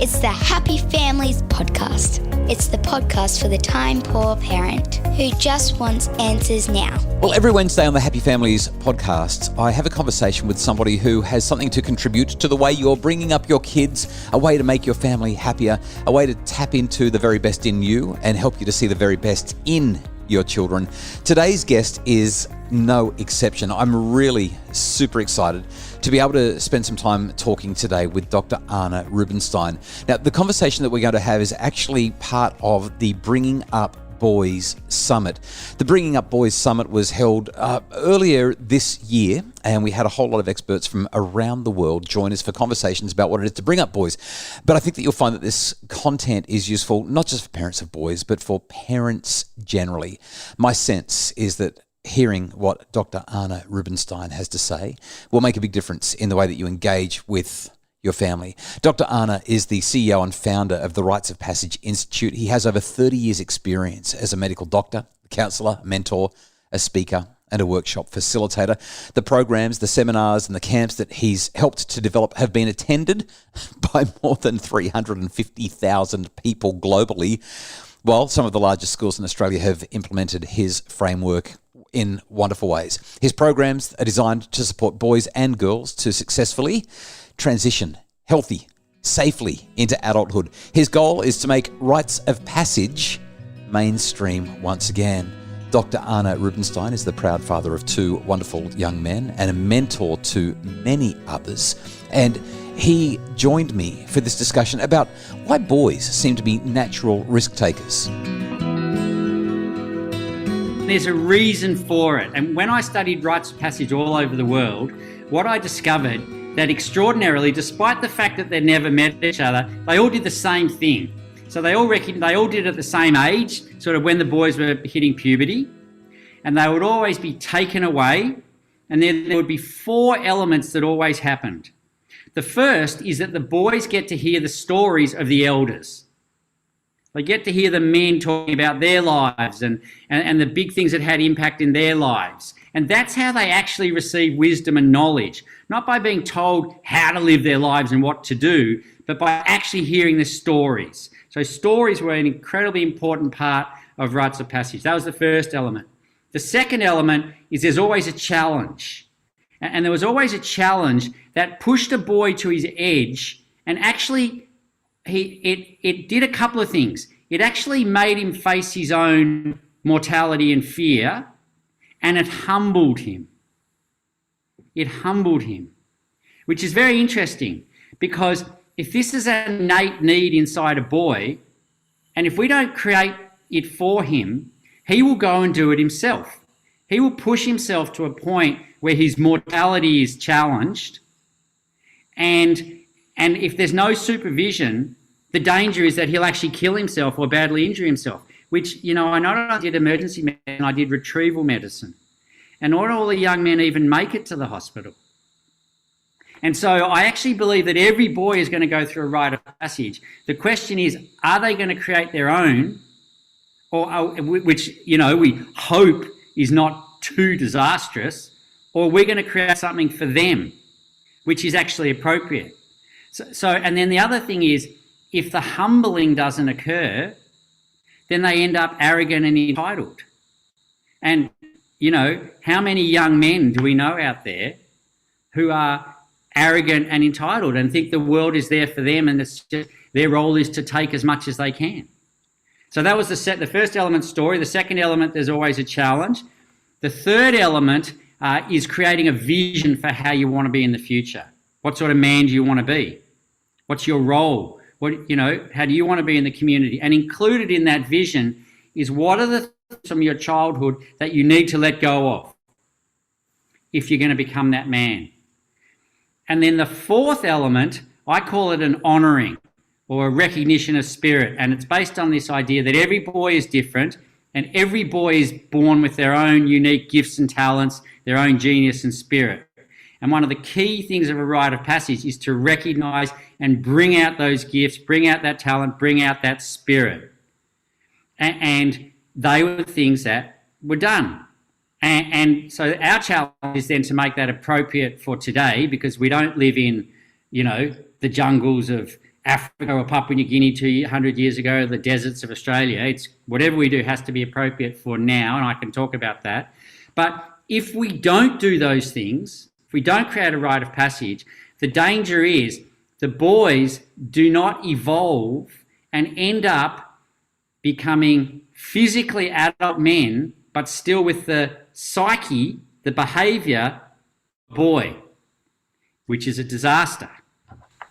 It's the Happy Families podcast. It's the podcast for the time-poor parent who just wants answers now. Well, every Wednesday on the Happy Families podcast, I have a conversation with somebody who has something to contribute to the way you're bringing up your kids, a way to make your family happier, a way to tap into the very best in you and help you to see the very best in your children. Today's guest is no exception. I'm really super excited to be able to spend some time talking today with Dr. Arne Rubinstein. Now, the conversation that we're going to have is actually part of the Bringing Up Boys Summit. The Bringing Up Boys Summit was held earlier this year, and we had a whole lot of experts from around the world join us for conversations about what it is to bring up boys. But I think that you'll find that this content is useful not just for parents of boys, but for parents generally. My sense is that hearing what Dr. Arne Rubinstein has to say will make a big difference in the way that you engage with your family. Dr. Arne is the CEO and founder of the Rites of Passage Institute. He has over 30 years experience as a medical doctor, a counsellor, a mentor, a speaker, and a workshop facilitator. The programs, the seminars, and the camps that he's helped to develop have been attended by more than 350,000 people globally, while some of the largest schools in Australia have implemented his framework in wonderful ways. His programs are designed to support boys and girls to successfully transition healthy, safely into adulthood. His goal is to make rites of passage mainstream once again. Dr. Arne Rubinstein is the proud father of two wonderful young men and a mentor to many others. And he joined me for this discussion about why boys seem to be natural risk takers. There's a reason for it. And when I studied rites of passage all over the world, what I discovered that extraordinarily, despite the fact that they never met each other, they all did the same thing. So they all did it at the same age, sort of when the boys were hitting puberty, and they would always be taken away, and then there would be four elements that always happened. The first is that the boys get to hear the stories of the elders. They get to hear the men talking about their lives and the big things that had impact in their lives. And that's how they actually receive wisdom and knowledge, not by being told how to live their lives and what to do, but by actually hearing the stories. So stories were an incredibly important part of rites of passage. That was the first element. The second element is there's always a challenge. And there was always a challenge that pushed a boy to his edge, and actually it did a couple of things. It actually made him face his own mortality and fear, and it humbled him. It humbled him, which is very interesting, because if this is an innate need inside a boy, and if we don't create it for him, he will go and do it himself. He will push himself to a point where his mortality is challenged, and if there's no supervision, the danger is that he'll actually kill himself or badly injure himself, which, I not only did emergency medicine, I did retrieval medicine. And not all the young men even make it to the hospital. And so I actually believe that every boy is going to go through a rite of passage. The question is, are they going to create their own, which, we hope is not too disastrous, or we're going to create something for them, which is actually appropriate. So, and then the other thing is, if the humbling doesn't occur, then they end up arrogant and entitled. And, how many young men do we know out there who are arrogant and entitled and think the world is there for them and it's just their role is to take as much as they can? So that was the first element, story. The second element, there's always a challenge. The third element is creating a vision for how you want to be in the future. What sort of man do you want to be? What's your role? How do you want to be in the community? And included in that vision is, what are the things from your childhood that you need to let go of if you're going to become that man? And then the fourth element, I call it an honouring or a recognition of spirit. And it's based on this idea that every boy is different and every boy is born with their own unique gifts and talents, their own genius and spirit. And one of the key things of a rite of passage is to recognise and bring out those gifts, bring out that talent, bring out that spirit. And they were things that were done. And so our challenge is then to make that appropriate for today, because we don't live in, the jungles of Africa or Papua New Guinea 200 years ago, the deserts of Australia. It's whatever we do has to be appropriate for now, and I can talk about that. But if we don't do those things, if we don't create a rite of passage, the danger is the boys do not evolve and end up becoming physically adult men, but still with the psyche, the behaviour, boy, which is a disaster.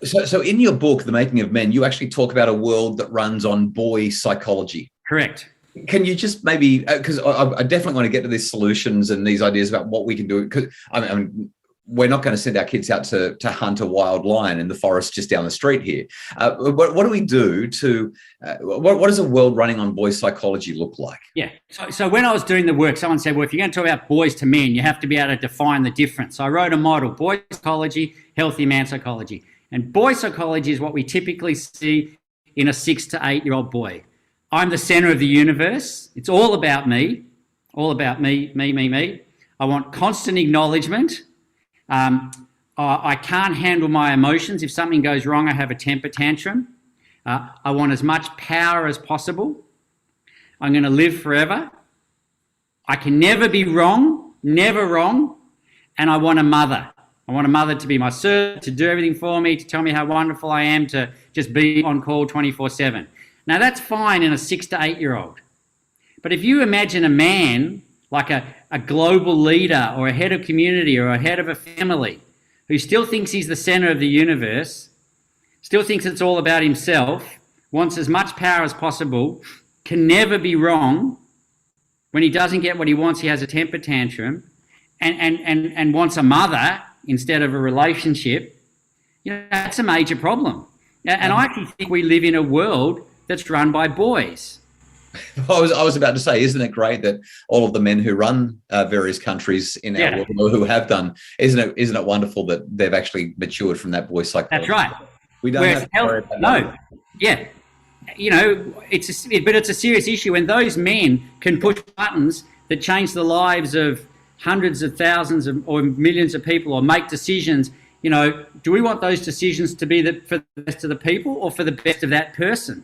So in your book, The Making of Men, you actually talk about a world that runs on boy psychology. Correct. Can you just maybe, because I definitely want to get to these solutions and these ideas about what we can do, because I mean, we're not going to send our kids out to hunt a wild lion in the forest just down the street here. What do we do to, what does a world running on boy psychology look like? Yeah. So when I was doing the work, someone said, well, if you're going to talk about boys to men, you have to be able to define the difference. So I wrote a model, boy psychology, healthy man psychology. And boy psychology is what we typically see in a 6 to 8 year old boy. I'm the center of the universe. It's all about me, me. I want constant acknowledgement. I can't handle my emotions. If something goes wrong, I have a temper tantrum. I want as much power as possible. I'm going to live forever. I can never be wrong, never wrong. And I want a mother. I want a mother to be my servant, to do everything for me, to tell me how wonderful I am, to just be on call 24/7. Now, that's fine in a 6 to 8 year old. But if you imagine a man like a global leader or a head of community or a head of a family who still thinks he's the center of the universe, still thinks it's all about himself, wants as much power as possible, can never be wrong. When he doesn't get what he wants, he has a temper tantrum and wants a mother instead of a relationship, that's a major problem. And I actually think we live in a world that's run by boys. I was about to say, isn't it great that all of the men who run various countries in our world, or who have done, isn't it wonderful that they've actually matured from that boy psychology? That's right. We don't have to worry about that. Yeah. But it's a serious issue when those men can push buttons that change the lives of hundreds of thousands or millions of people, or make decisions. Do we want those decisions to be for the best of the people or for the best of that person?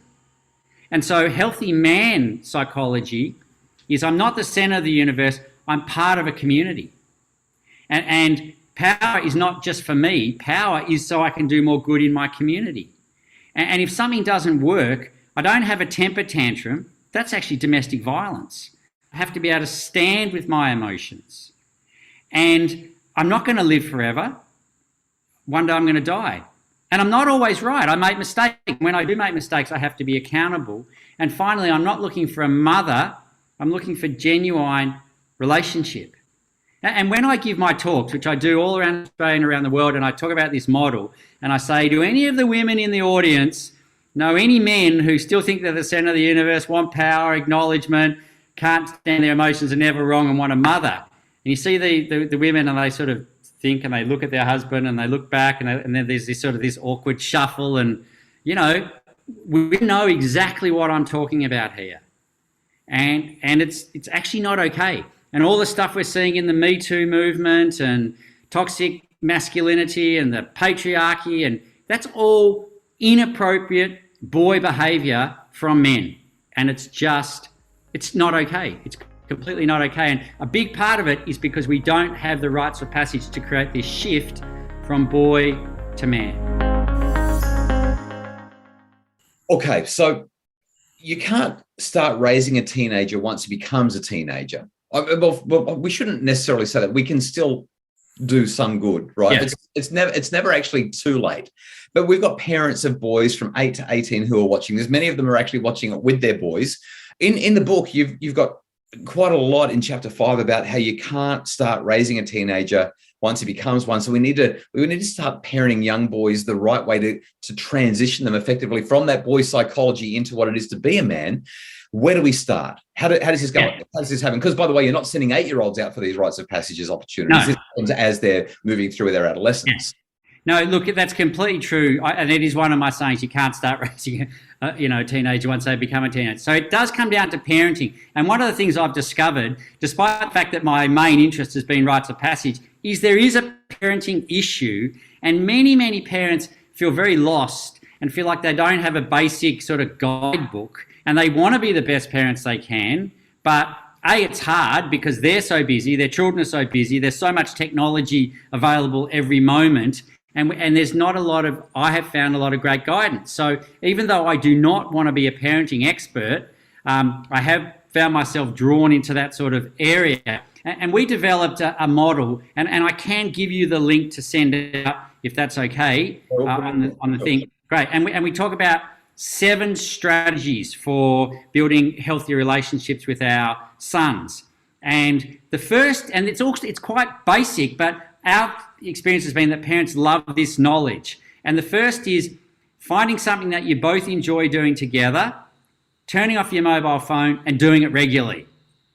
And so healthy man psychology is, I'm not the center of the universe, I'm part of a community. And power is not just for me, power is so I can do more good in my community. And if something doesn't work, I don't have a temper tantrum, that's actually domestic violence. I have to be able to stand with my emotions. And I'm not going to live forever. One day I'm going to die. And I'm not always right. I make mistakes. When I do make mistakes, I have to be accountable. And finally, I'm not looking for a mother. I'm looking for genuine relationship. And when I give my talks, which I do all around Australia and around the world, and I talk about this model, and I say, do any of the women in the audience know any men who still think they're the center of the universe, want power, acknowledgement, can't stand their emotions, are never wrong, and want a mother? And you see the women, and they sort of think, and they look at their husband, and they look back, and then there's this sort of this awkward shuffle, and we know exactly what I'm talking about here, and it's actually not okay. And all the stuff we're seeing in the Me Too movement and toxic masculinity and the patriarchy, and that's all inappropriate boy behaviour from men, and it's not okay. It's completely not okay. And a big part of it is because we don't have the rites of passage to create this shift from boy to man. Okay, so you can't start raising a teenager once he becomes a teenager. Well, we shouldn't necessarily say that. We can still do some good, right? Yeah. It's never actually too late. But we've got parents of boys from 8 to 18 who are watching this. Many of them are actually watching it with their boys. In the book, you've got quite a lot in chapter 5 about how you can't start raising a teenager once he becomes one. So we need to start parenting young boys the right way to transition them effectively from that boy psychology into what it is to be a man. Where do we start? How does this go? How does this happen? Because, by the way, you're not sending 8-year-olds out for these rites of passages opportunities. No. This happens as they're moving through their adolescence. No, look, that's completely true. And it is one of my sayings, you can't start raising a teenager once they become a teenager. So it does come down to parenting. And one of the things I've discovered, despite the fact that my main interest has been rites of passage, is there is a parenting issue. And many, many parents feel very lost and feel like they don't have a basic sort of guidebook, and they want to be the best parents they can, but it's hard because they're so busy, their children are so busy, there's so much technology available every moment, and there's not a lot of, I have found a lot of great guidance. So even though I do not want to be a parenting expert, I have found myself drawn into that sort of area. And we developed a model, and I can give you the link to send it out if that's okay on the thing. Great. And we talk about 7 strategies for building healthier relationships with our sons. And the first, and it's quite basic, but our experience has been that parents love this knowledge. And the first is finding something that you both enjoy doing together, turning off your mobile phone and doing it regularly.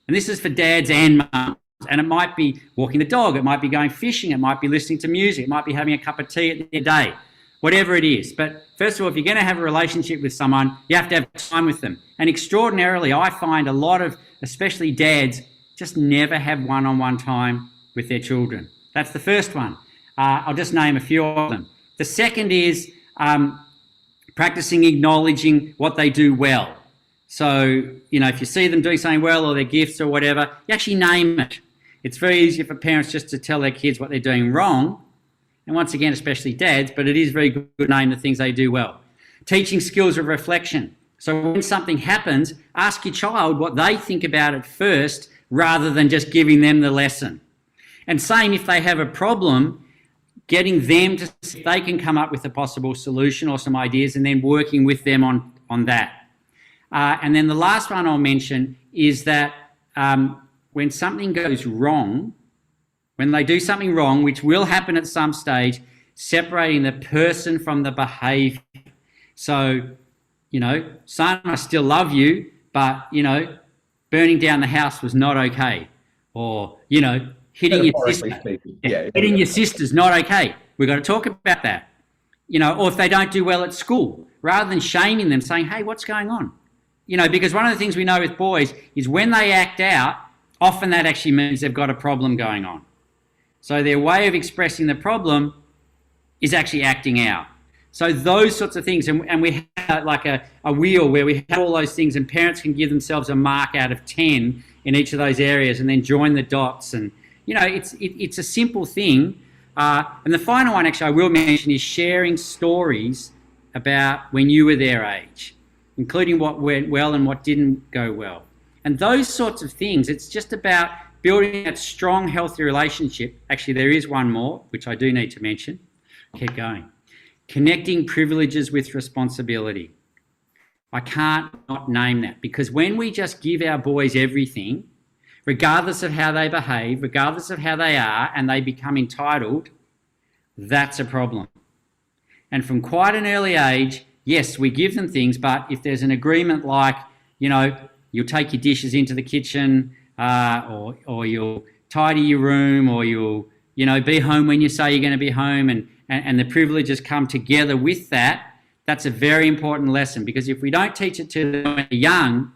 And this is for dads and mums. And it might be walking the dog, it might be going fishing, it might be listening to music, it might be having a cup of tea at the end of the day, whatever it is. But first of all, if you're going to have a relationship with someone, you have to have time with them. And extraordinarily, I find a lot of, especially dads, just never have one-on-one time with their children. That's the first one. I'll just name a few of them. The second is practicing acknowledging what they do well. So, if you see them doing something well or their gifts or whatever, you actually name it. It's very easy for parents just to tell their kids what they're doing wrong. And once again, especially dads, but it is very good to name the things they do well. Teaching skills of reflection. So when something happens, ask your child what they think about it first rather than just giving them the lesson. And same if they have a problem, getting them to see if they can come up with a possible solution or some ideas and then working with them on that. And then the last one I'll mention is that when something goes wrong, when they do something wrong, which will happen at some stage, separating the person from the behaviour. So, son, I still love you, but, burning down the house was not okay. Or, hitting your sister. Hitting your sister's not okay. We've got to talk about that. Or if they don't do well at school, rather than shaming them, saying, hey, what's going on? Because one of the things we know with boys is when they act out, often that actually means they've got a problem going on. So their way of expressing the problem is actually acting out. So those sorts of things, and we have like a wheel where we have all those things, and parents can give themselves a mark out of 10 in each of those areas and then join the dots. And, it's a simple thing. And the final one actually I will mention is sharing stories about when you were their age, including what went well and what didn't go well. And those sorts of things, it's just about building that strong, healthy relationship. Actually, there is one more, which I do need to mention. Keep going. Connecting privileges with responsibility. I can't not name that, because when we just give our boys everything, regardless of how they behave, regardless of how they are, and they become entitled, that's a problem. And from quite an early age, yes, we give them things, but if there's an agreement like, you'll take your dishes into the kitchen, or you'll tidy your room, or you'll, be home when you say you're going to be home, and the privileges come together with that, that's a very important lesson. Because if we don't teach it to them when they're young,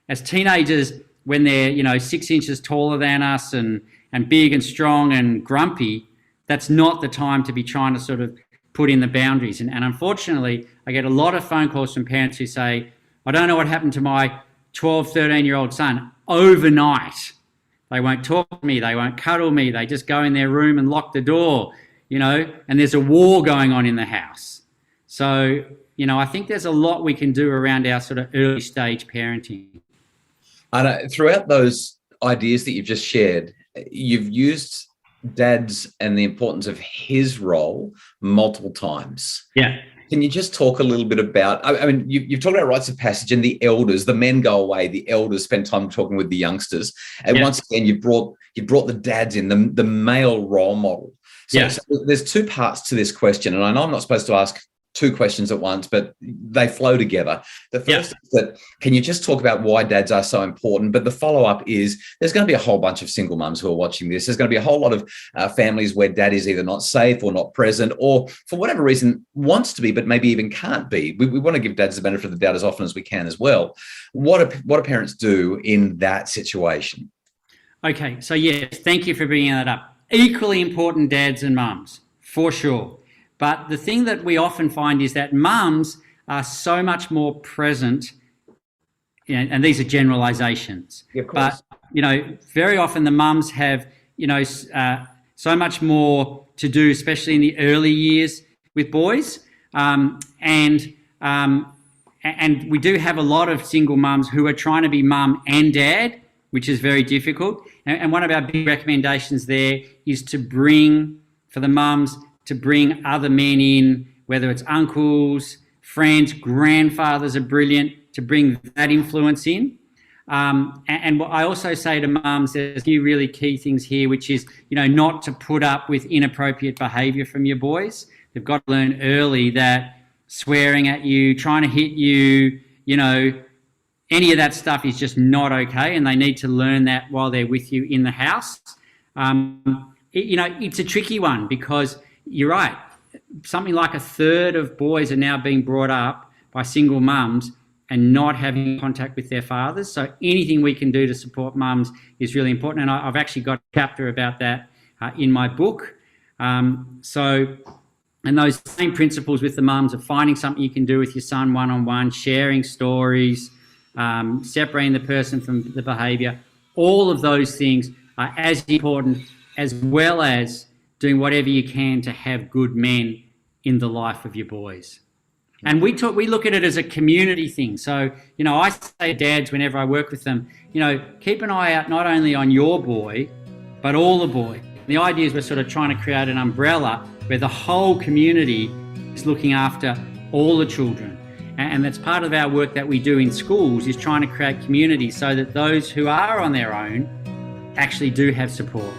as teenagers, when they're, 6 inches taller than us and big and strong and grumpy, that's not the time to be trying to sort of put in the boundaries. And unfortunately, I get a lot of phone calls from parents who say, I don't know what happened to my 12, 13-year-old son. Overnight, they won't talk to me, they won't cuddle me, they just go in their room and lock the door, and there's a war going on in the house. So, I think there's a lot we can do around our sort of early stage parenting. And throughout those ideas that you've just shared, you've used Dad's and the importance of his role multiple times. Yeah. Can you just talk a little bit about, I mean, you've talked about rites of passage and the elders, the men go away, the elders spend time talking with the youngsters. And once again, you brought the dads in, the male role model. So there's 2 parts to this question. And I know I'm not supposed to ask 2 questions at once, but they flow together. The first is that, can you just talk about why dads are so important? But the follow-up is, there's going to be a whole bunch of single mums who are watching this. There's going to be a whole lot of families where dad is either not safe or not present, or for whatever reason wants to be, but maybe even can't be. We want to give dads the benefit of the doubt as often as we can as well. What do parents do in that situation? Okay, so yes, thank you for bringing that up. Equally important, dads and mums, for sure. But the thing that we often find is that mums are so much more present, and these are generalizations. Yeah, of course. But, very often the mums have, so much more to do, especially in the early years with boys. And we do have a lot of single mums who are trying to be mum and dad, which is very difficult. And one of our big recommendations there is for the mums to bring other men in, whether it's uncles, friends, grandfathers are brilliant, to bring that influence in. And what I also say to mums, there's a few really key things here, which is, not to put up with inappropriate behaviour from your boys. They've got to learn early that swearing at you, trying to hit you, any of that stuff is just not okay, and they need to learn that while they're with you in the house. It's a tricky one because you're right. Something like a third of boys are now being brought up by single mums and not having contact with their fathers. So anything we can do to support mums is really important. And I've actually got a chapter about that in my book. And those same principles with the mums of finding something you can do with your son one-on-one, sharing stories, separating the person from the behaviour, all of those things are as important, as well as doing whatever you can to have good men in the life of your boys. And we look at it as a community thing. So, I say to dads whenever I work with them, keep an eye out not only on your boy, but all the boys. The idea is we're sort of trying to create an umbrella where the whole community is looking after all the children. And that's part of our work that we do in schools, is trying to create community so that those who are on their own actually do have support.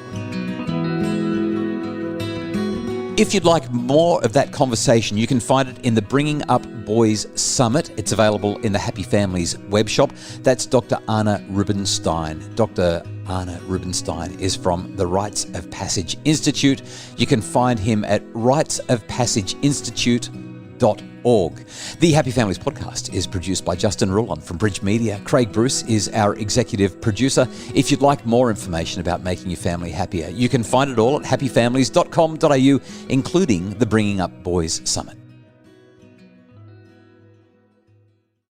If you'd like more of that conversation, you can find it in the Bringing Up Boys Summit. It's available in the Happy Families web shop. That's Dr. Arne Rubinstein. Dr. Arne Rubinstein is from the Rites of Passage Institute. You can find him at ritesofpassageinstitute.org. The Happy Families podcast is produced by Justin Rulon from Bridge Media. Craig Bruce is our executive producer. If you'd like more information about making your family happier, you can find it all at happyfamilies.com.au, including the Bringing Up Boys Summit.